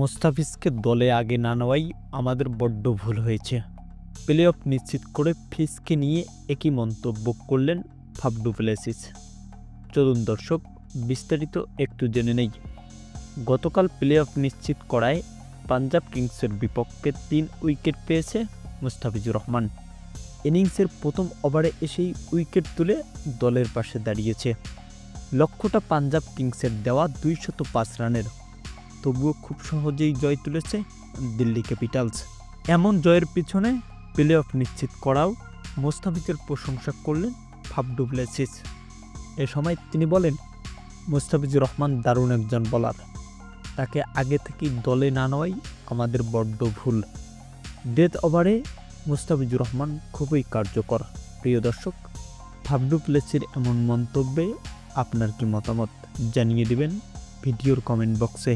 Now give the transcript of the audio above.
মুস্তাফিজকে দলে আগে না নেওয়াই আমাদের বড্ড ভুল হয়েছে। প্লে অফ নিশ্চিত করে ফিজকে নিয়ে একই মন্তব্য করলেন ফাফ ডু প্লেসিস। চলুন দর্শক বিস্তারিত একটু জেনে নেই। গতকাল প্লে অফ নিশ্চিত করায় পাঞ্জাব কিংসের বিপক্ষে 3 উইকেট পেয়েছে মুস্তাফিজুর রহমান। ইনিংসের প্রথম ওভারে এসেই উইকেট তুলে দলের পাশে দাঁড়িয়েছে। লক্ষ্যটা পাঞ্জাব কিংসের দেওয়া 205 রানের, তবুও খুব সহজেই জয় তুলেছে দিল্লি ক্যাপিটালস। এমন জয়ের পিছনে প্লে অফ নিশ্চিত করাও মুস্তাফিজের প্রশংসা করলেন ফাফ ডু প্লেসিস। এ সময় তিনি বলেন, মুস্তাফিজুর রহমান দারুণ একজন বোলার, তাকে আগে থেকেই দলে না নেওয়াই আমাদের বড্ড ভুল। ডেথ ওভারে মুস্তাফিজুর রহমান খুবই কার্যকর। প্রিয় দর্শক, ফাফ ডু প্লেসির এমন মন্তব্যে আপনার কি মতামত জানিয়ে দিবেন ভিডিওর কমেন্ট বক্সে।